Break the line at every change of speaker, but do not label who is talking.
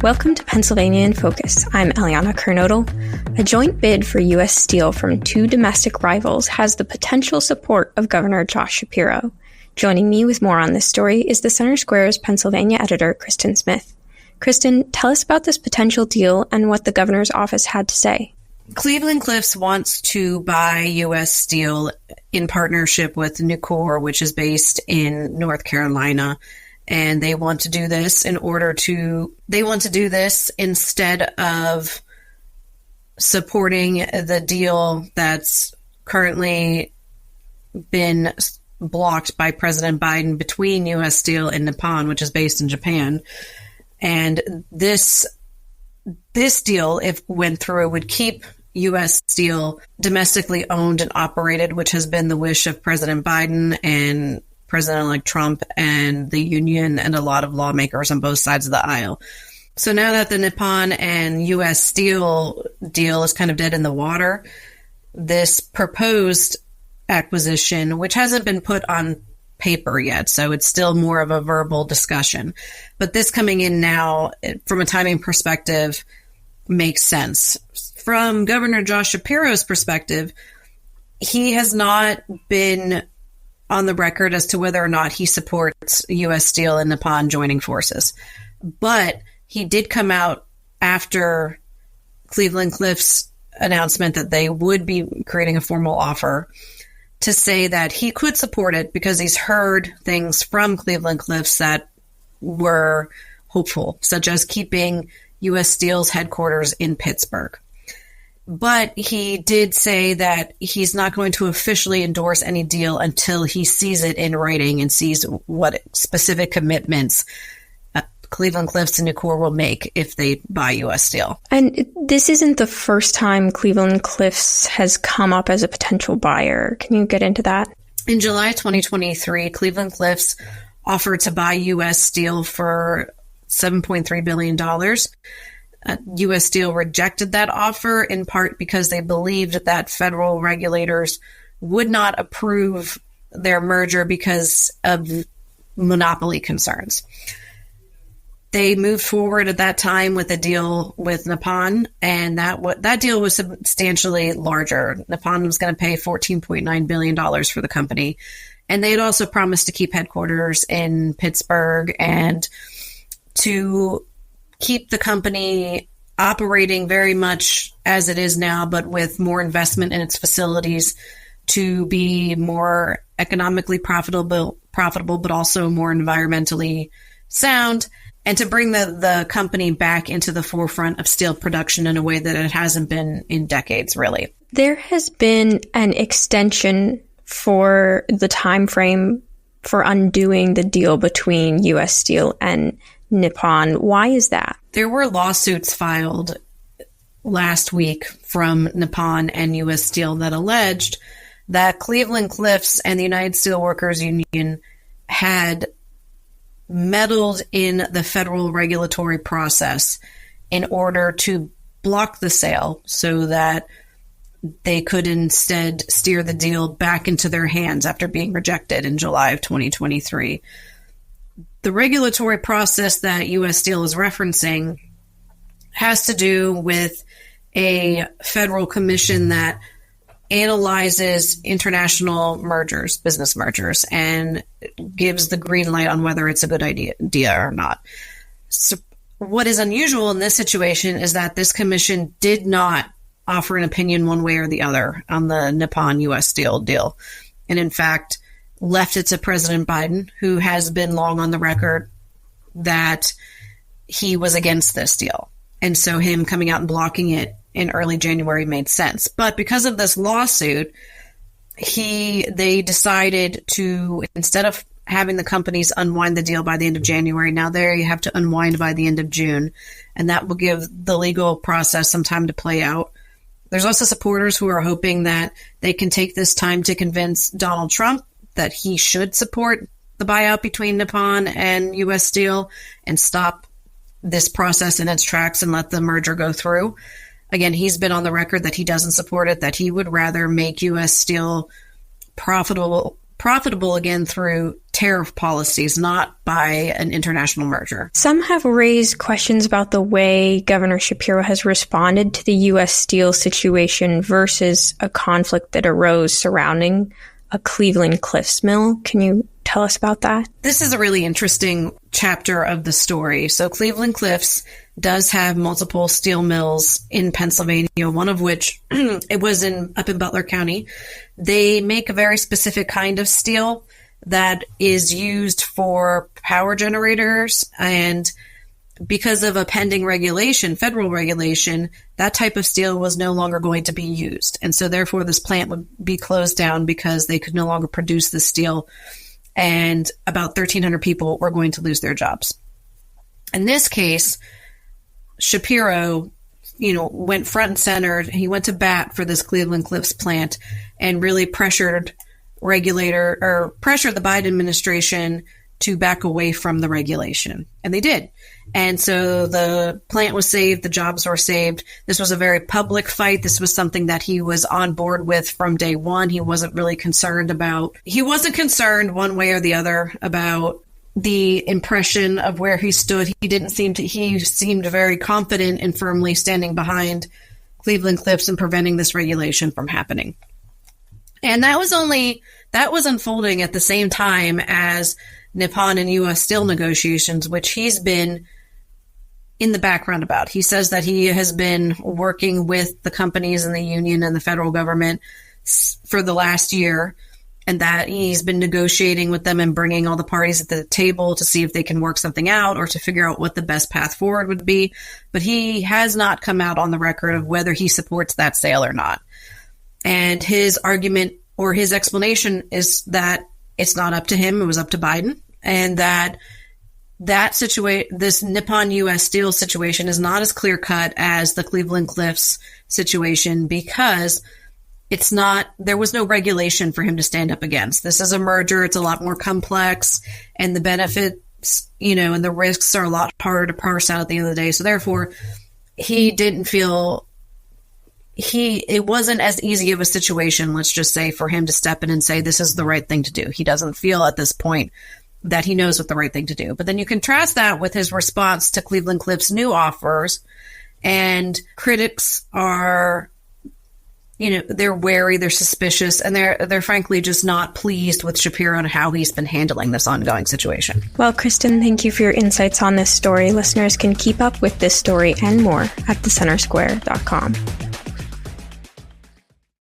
Welcome to Pennsylvania in Focus. I'm Eliana Kernodle. A joint bid for U.S. Steel from two domestic rivals has the potential support of Governor Josh Shapiro. Joining me with more on this story is the Center Square's Pennsylvania editor, Kristen Smith. Kristen, tell us about this potential deal and what the governor's office had to say.
Cleveland-Cliffs wants to buy U.S. Steel in partnership with Nocur, which is based in North Carolina. And they want to do this instead of supporting the deal that's currently been blocked by President Biden between U.S. Steel and Nippon, which is based in Japan. And this deal, if went through, would keep U.S. Steel domestically owned and operated, which has been the wish of President Biden and President-elect Trump and the union and a lot of lawmakers on both sides of the aisle. So now that the Nippon and U.S. Steel deal is kind of dead in the water, this proposed acquisition, which hasn't been put on paper yet, so it's still more of a verbal discussion. But this coming in now, from a timing perspective, makes sense. From Governor Josh Shapiro's perspective, he has not been on the record as to whether or not he supports U.S. Steel and Nippon joining forces. But he did come out after Cleveland-Cliffs' announcement that they would be creating a formal offer to say that he could support it because he's heard things from Cleveland-Cliffs that were hopeful, such as keeping U.S. Steel's headquarters in Pittsburgh. But he did say that he's not going to officially endorse any deal until he sees it in writing and sees what specific commitments Cleveland-Cliffs and Nocur will make if they buy U.S. Steel.
And this isn't the first time Cleveland-Cliffs has come up as a potential buyer. Can you get into that?
In July 2023, Cleveland-Cliffs offered to buy U.S. Steel for $7.3 billion. U.S. Steel rejected that offer in part because they believed that federal regulators would not approve their merger because of monopoly concerns. They moved forward at that time with a deal with Nippon, and that deal was substantially larger. Nippon was going to pay $14.9 billion for the company, and they had also promised to keep headquarters in Pittsburgh and to keep the company operating very much as it is now, but with more investment in its facilities to be more economically profitable, but also more environmentally sound, and to bring the company back into the forefront of steel production in a way that it hasn't been in decades, really.
There has been an extension for the time frame for undoing the deal between U.S. Steel and Nippon. Why is that?
There were lawsuits filed last week from Nippon and U.S. Steel that alleged that Cleveland-Cliffs and the United Steelworkers Union had meddled in the federal regulatory process in order to block the sale so that they could instead steer the deal back into their hands after being rejected in July of 2023. The regulatory process that U.S. Steel is referencing has to do with a federal commission that analyzes international mergers, business mergers, and gives the green light on whether it's a good idea or not. So what is unusual in this situation is that this commission did not offer an opinion one way or the other on the Nippon-U.S. Steel deal. And in fact, left it to President Biden, who has been long on the record that he was against this deal. And so him coming out and blocking it in early January made sense. But because of this lawsuit, they decided to, instead of having the companies unwind the deal by the end of January, now they have to unwind by the end of June. And that will give the legal process some time to play out. There's also supporters who are hoping that they can take this time to convince Donald Trump that he should support the buyout between Nippon and U.S. Steel and stop this process in its tracks and let the merger go through. Again, he's been on the record that he doesn't support it, that he would rather make U.S. Steel profitable profitable again through tariff policies, not by an international merger.
Some have raised questions about the way Governor Shapiro has responded to the U.S. Steel situation versus a conflict that arose surrounding a Cleveland-Cliffs mill. Can you tell us about that?
This is a really interesting chapter of the story. So Cleveland-Cliffs does have multiple steel mills in Pennsylvania, one of which it was up in Butler County. They make a very specific kind of steel that is used for power generators, and because of a pending regulation, federal regulation, that type of steel was no longer going to be used. And so therefore this plant would be closed down because they could no longer produce the steel, and about 1,300 people were going to lose their jobs. In this case, Shapiro, went front and center. He went to bat for this Cleveland-Cliffs plant and really pressured the Biden administration to back away from the regulation. And they did. And so the plant was saved. The jobs were saved. This was a very public fight. This was something that he was on board with from day one. He wasn't concerned one way or the other about the impression of where he stood. He seemed very confident and firmly standing behind Cleveland-Cliffs and preventing this regulation from happening. And that was unfolding at the same time as Nippon and U.S. Steel negotiations, which he's been in the background about. He says that he has been working with the companies and the union and the federal government for the last year, and that he's been negotiating with them and bringing all the parties at the table to see if they can work something out or to figure out what the best path forward would be. But he has not come out on the record of whether he supports that sale or not. And his argument or his explanation is that it's not up to him, it was up to Biden, and that this Nippon U.S. Steel situation is not as clear-cut as the Cleveland-Cliffs situation because there was no regulation for him to stand up against. This is a merger. It's a lot more complex, and the benefits, and the risks are a lot harder to parse out at the end of the day. So therefore, he didn't feel it wasn't as easy of a situation, let's just say, for him to step in and say, this is the right thing to do. He doesn't feel at this point that he knows what the right thing to do. But then you contrast that with his response to Cleveland-Cliffs' new offers, and critics are, they're wary, they're suspicious, and they're frankly just not pleased with Shapiro and how he's been handling this ongoing situation.
Well, Kristen, thank you for your insights on this story. Listeners can keep up with this story and more at thecentersquare.com.